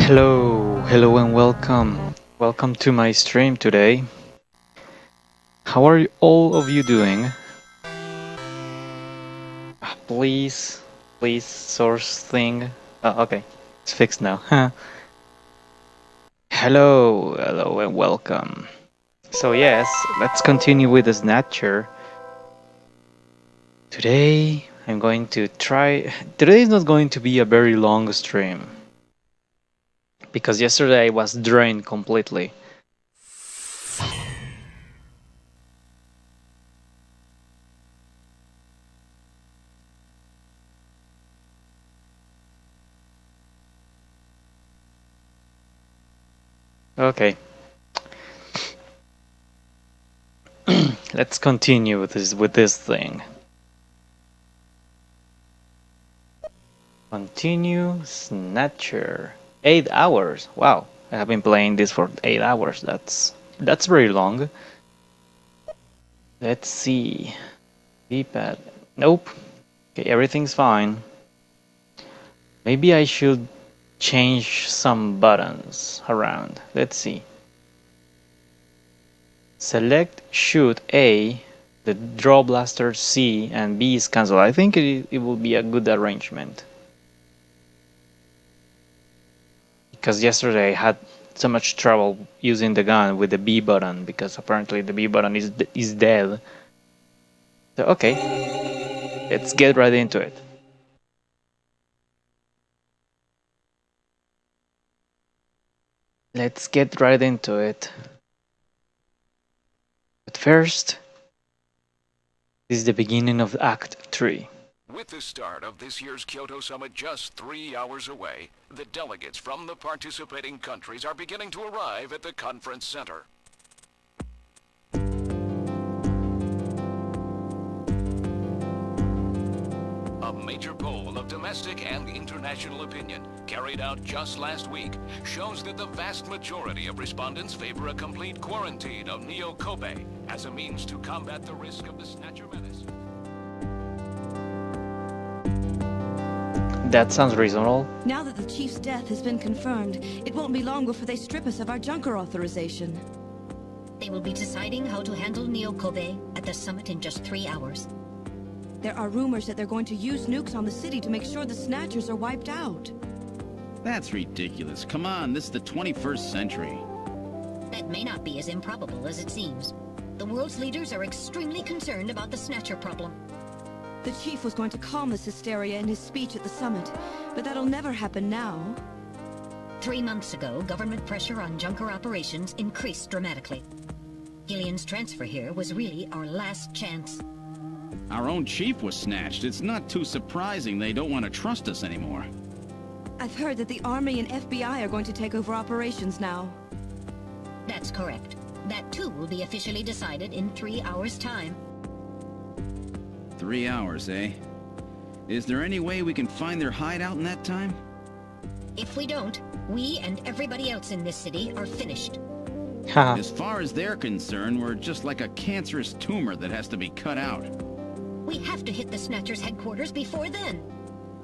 Hello and welcome. Welcome to my stream today. How are all of you doing? Please, source thing. Oh, okay, it's fixed now. Hello and welcome. So yes, let's continue with the Snatcher. Today I'm going to try. Today is not going to be a very long stream because yesterday I was drained completely. Okay. Let's continue with this thing. Continue Snatcher. 8 hours. Wow. I have been playing this for 8 hours. That's very long. Let's see. D-pad. Nope. Okay, everything's fine. Maybe I should change some buttons around. Let's see. Select shoot A, the draw blaster C, and B is cancelled. I think it will be a good arrangement. Because yesterday I had so much trouble using the gun with the B button because apparently the B button is dead. So okay, let's get right into it. Let's get right into it. But first, this is the beginning of Act 3. With the start of this year's Kyoto Summit just 3 hours away, the delegates from the participating countries are beginning to arrive at the conference center. A major poll of domestic and international opinion, carried out just last week, shows that the vast majority of respondents favor a complete quarantine of Neo Kobe as a means to combat the risk of the Snatcher menace. That sounds reasonable. Now that the Chief's death has been confirmed, it won't be long before they strip us of our junker authorization. They will be deciding how to handle Neo Kobe at the summit in just 3 hours. There are rumors that they're going to use nukes on the city to make sure the Snatchers are wiped out. That's ridiculous. Come on, this is the 21st century. That may not be as improbable as it seems. The world's leaders are extremely concerned about the Snatcher problem. The Chief was going to calm this hysteria in his speech at the summit, but that'll never happen now. 3 months ago, government pressure on junker operations increased dramatically. Gillian's transfer here was really our last chance. Our own chief was snatched. It's not too surprising they don't want to trust us anymore. I've heard that the Army and FBI are going to take over operations now. That's correct. That too will be officially decided in 3 hours' time. 3 hours, eh? Is there any way we can find their hideout in that time? If we don't, we and everybody else in this city are finished. As far as they're concerned, we're just like a cancerous tumor that has to be cut out. We have to hit the Snatchers' headquarters before then.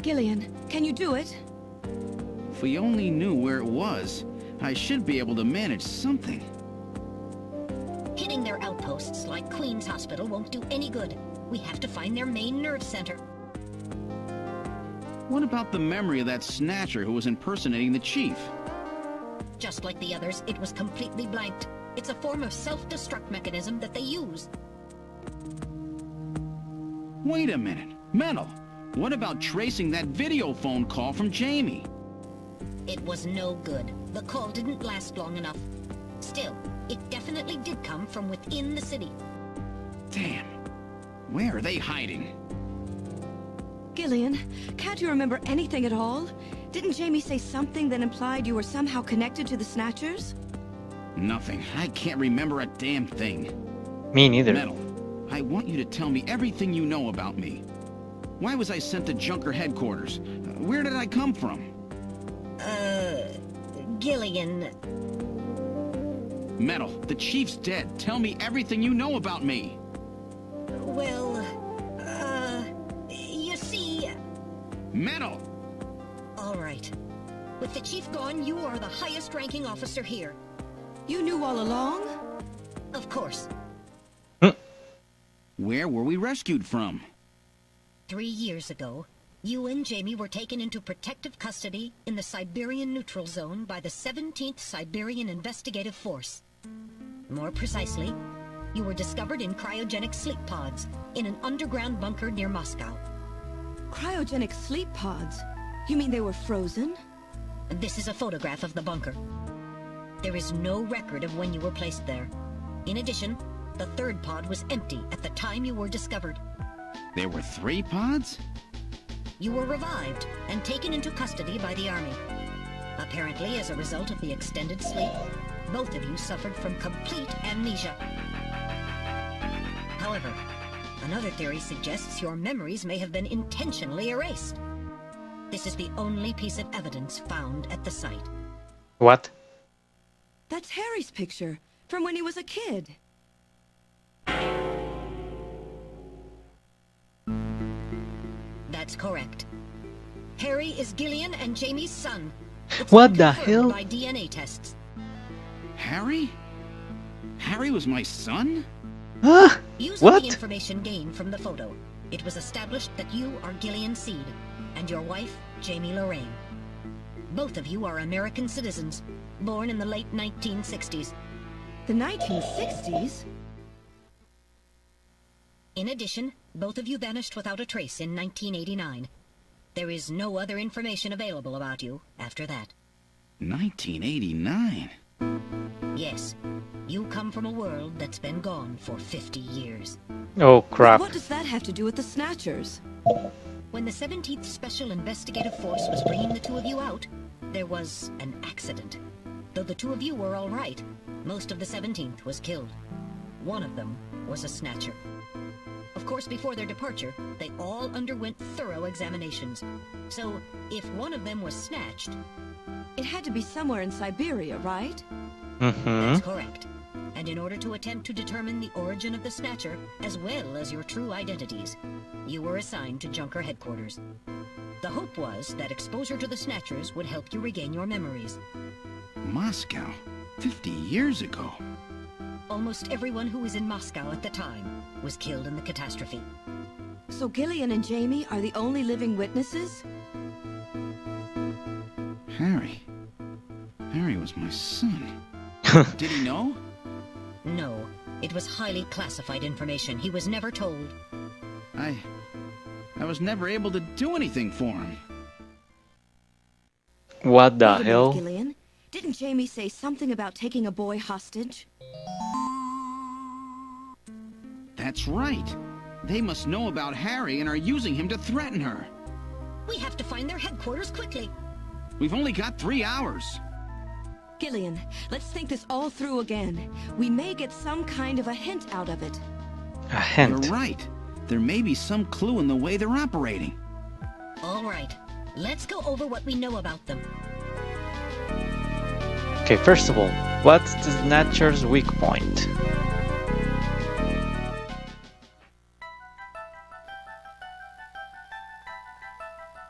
Gillian, can you do it? If we only knew where it was, I should be able to manage something. Hitting their outposts like Queen's Hospital won't do any good. We have to find their main nerve center. What about the memory of that Snatcher who was impersonating the chief? Just like the others, it was completely blanked. It's a form of self-destruct mechanism that they use. Wait a minute. Metal, what about tracing that video phone call from Jamie? It was no good. The call didn't last long enough. Still, it definitely did come from within the city. Damn. Where are they hiding? Gillian, can't you remember anything at all? Didn't Jamie say something that implied you were somehow connected to the Snatchers? Nothing. I can't remember a damn thing. Me neither. Metal, I want you to tell me everything you know about me. Why was I sent to Junker headquarters? Where did I come from? Gillian... Metal, the chief's dead. Tell me everything you know about me. Well, you see... Metal! All right. With the chief gone, you are the highest-ranking officer here. You knew all along? Of course. Where were we rescued from? 3 years ago, you and Jamie were taken into protective custody in the Siberian Neutral Zone by the 17th Siberian Investigative Force. More precisely, you were discovered in cryogenic sleep pods in an underground bunker near Moscow. Cryogenic sleep pods? You mean they were frozen? This is a photograph of the bunker. There is no record of when you were placed there. In addition, the third pod was empty at the time you were discovered. There were 3 pods? You were revived and taken into custody by the army. Apparently, as a result of the extended sleep, both of you suffered from complete amnesia. However, another theory suggests your memories may have been intentionally erased. This is the only piece of evidence found at the site. What? That's Harry's picture, from when he was a kid. That's correct. Harry is Gillian and Jamie's son. It's What been the confirmed hell? by DNA tests. Harry? Harry was my son? Ah, Using what? the information gained from the photo, it was established that you are Gillian Seed and your wife, Jamie Lorraine. Both of you are American citizens, born in the late 1960s. The 1960s? In addition, both of you vanished without a trace in 1989. There is no other information available about you after that. 1989? Yes, you come from a world that's been gone for 50 years. Oh crap. What does that have to do with the Snatchers? When the 17th Special Investigative Force was bringing the two of you out, there was an accident. Though the two of you were all right, most of the 17th was killed. One of them was a Snatcher. Of course, before their departure, they all underwent thorough examinations. So, if one of them was snatched, It had to be somewhere in Siberia, right? Mm-hmm. that's correct. And in order to attempt to determine the origin of the Snatcher, as well as your true identities, you were assigned to Junker headquarters. The hope was that exposure to the Snatchers would help you regain your memories. Moscow? 50 years ago? Almost everyone who was in Moscow at the time was killed in the catastrophe. So Gillian and Jamie are the only living witnesses? Harry. Harry was my son. Did he know? No, it was highly classified information. He was never told. I was never able to do anything for him. What the Wait a minute, hell? Gillian. Didn't Jamie say something about taking a boy hostage? That's right. They must know about Harry and are using him to threaten her. We have to find their headquarters quickly. We've only got 3 hours. Gillian, let's think this all through again. We may get some kind of a hint out of it. A hint. You're right. There may be some clue in the way they're operating. All right, let's go over what we know about them. Okay, first of all, what's the Snatcher's weak point?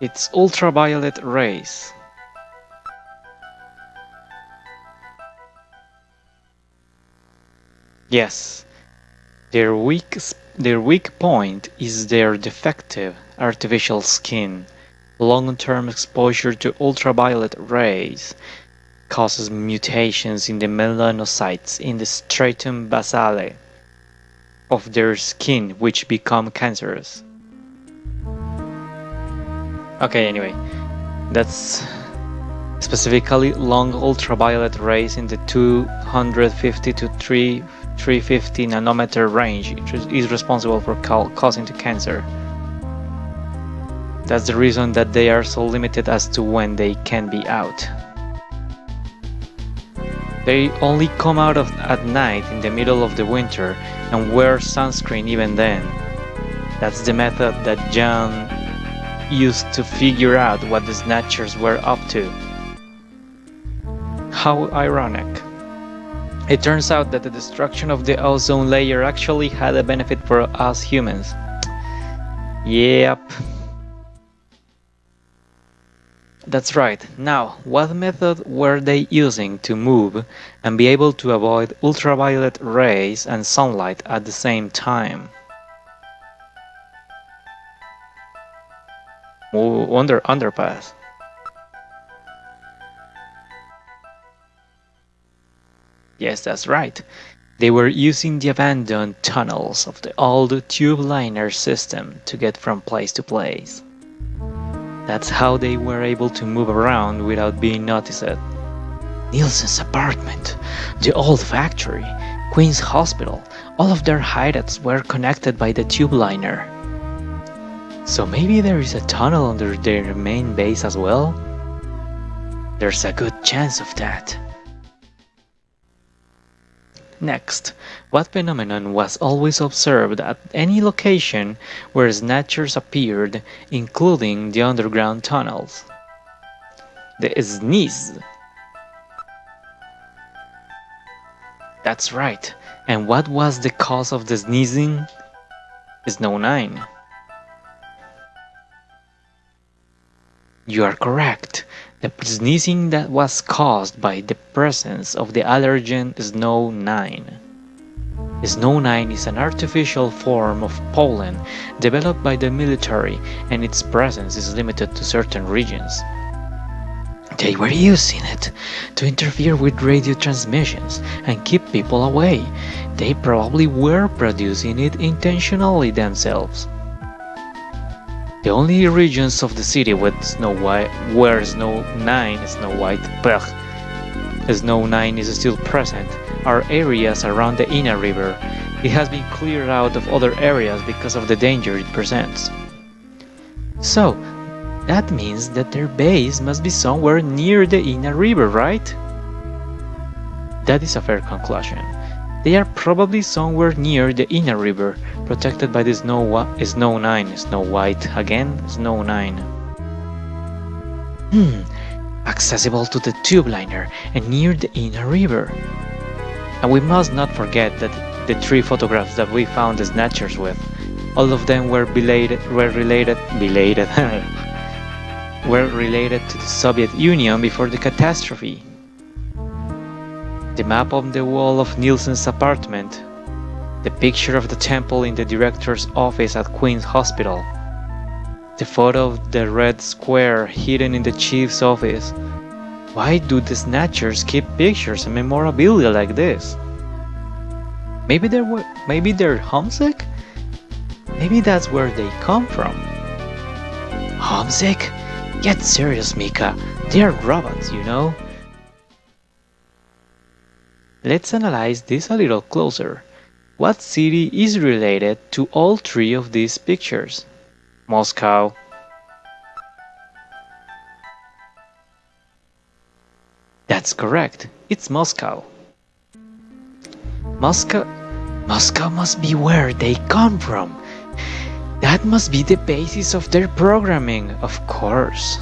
It's ultraviolet rays. Yes, their weak point is their defective artificial skin. Long-term exposure to ultraviolet rays causes mutations in the melanocytes in the stratum basale of their skin, which become cancerous. Okay, anyway, that's specifically long ultraviolet rays in the 250 to 350 nanometer range is responsible for causing the cancer. That's the reason that they are so limited as to when they can be out. They only come out at night in the middle of the winter and wear sunscreen even then. That's the method that John used to figure out what the Snatchers were up to. How ironic. It turns out that the destruction of the ozone layer actually had a benefit for us humans. Yep. That's right. Now, what method were they using to move and be able to avoid ultraviolet rays and sunlight at the same time? Underpass. Yes, that's right. They were using the abandoned tunnels of the old tube liner system to get from place to place. That's how they were able to move around without being noticed. Nielsen's apartment, the old factory, Queen's Hospital, all of their hideouts were connected by the tube liner. So maybe there is a tunnel under their main base as well? There's a good chance of that. Next, what phenomenon was always observed at any location where snatchers appeared, including the underground tunnels? The sneeze. That's right. And what was the cause of the sneezing? Snow 9. You are correct. The sneezing that was caused by the presence of the allergen Snow 9. Snow 9 is an artificial form of pollen developed by the military, and its presence is limited to certain regions. They were using it to interfere with radio transmissions and keep people away. They probably were producing it intentionally themselves. The only regions of the city with Snow 9 is still present are areas around the Ina River. It has been cleared out of other areas because of the danger it presents. So, that means that their base must be somewhere near the Ina River, right? That is a fair conclusion. They are probably somewhere near the Ina River, protected by the Snow 9. Snow White again, Snow 9. Accessible to the tube liner and near the Ina River. And we must not forget that the 3 photographs that we found the Snatchers with, all of them were related to the Soviet Union before the catastrophe. The map on the wall of Nielsen's apartment, the picture of the temple in the director's office at Queen's Hospital, the photo of the red square hidden in the chief's office. Why do the Snatchers keep pictures and memorabilia like this? Maybe they're homesick? Maybe that's where they come from. Homesick? Get serious, Mika. They are robots, you know? Let's analyze this a little closer. What city is related to all 3 of these pictures? Moscow. That's correct. It's Moscow. Moscow must be where they come from. That must be the basis of their programming, of course.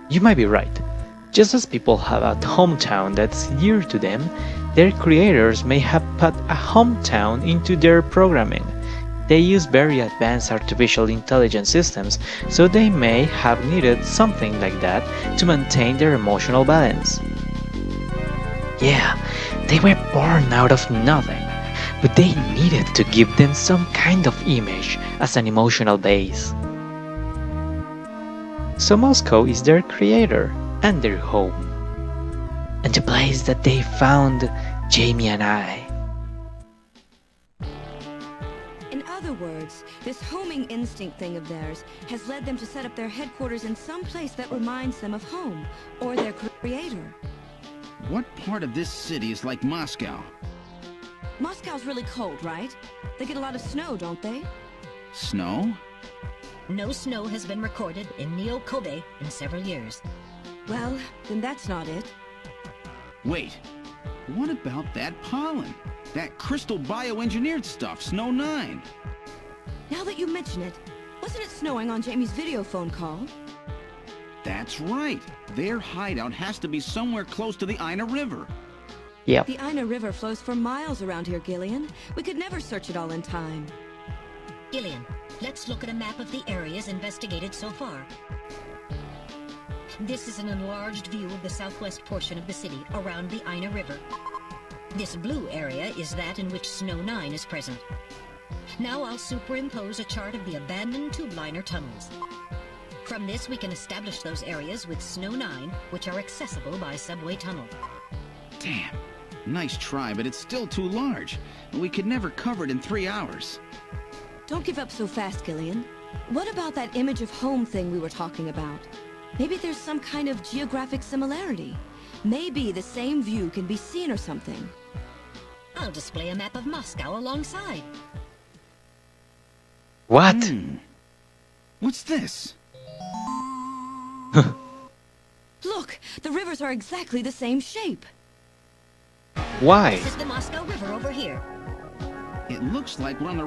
You might be right. Just as people have a hometown that's dear to them, their creators may have put a hometown into their programming. They use very advanced artificial intelligence systems, so they may have needed something like that to maintain their emotional balance. Yeah, they were born out of nothing, but they needed to give them some kind of image as an emotional base. So Moscow is their creator and their home, and the place that they found Jamie and I. In other words, this homing instinct thing of theirs has led them to set up their headquarters in some place that reminds them of home, or their creator. What part of this city is like Moscow? Moscow's really cold, right? They get a lot of snow, don't they? Snow? No snow has been recorded in Neo Kobe in several years. Well, then that's not it. Wait, what about that pollen? That crystal bioengineered stuff, Snow 9? Now that you mention it, wasn't it snowing on Jamie's video phone call? That's right. Their hideout has to be somewhere close to the Ina River. Yep. The Ina River flows for miles around here, Gillian. We could never search it all in time. Gillian, let's look at a map of the areas investigated so far. This is an enlarged view of the southwest portion of the city around the Ina River. This blue area is that in which Snow 9 is present. Now I'll superimpose a chart of the abandoned tube liner tunnels. From this, we can establish those areas with Snow 9, which are accessible by subway tunnel. Damn. Nice try, but it's still too large. We could never cover it in 3 hours. Don't give up so fast, Gillian. What about that image of home thing we were talking about? Maybe there's some kind of geographic similarity. Maybe the same view can be seen or something. I'll display a map of Moscow alongside. What? What's this? Look, the rivers are exactly the same shape. Why? This is the Moscow River over here. It looks like we're on the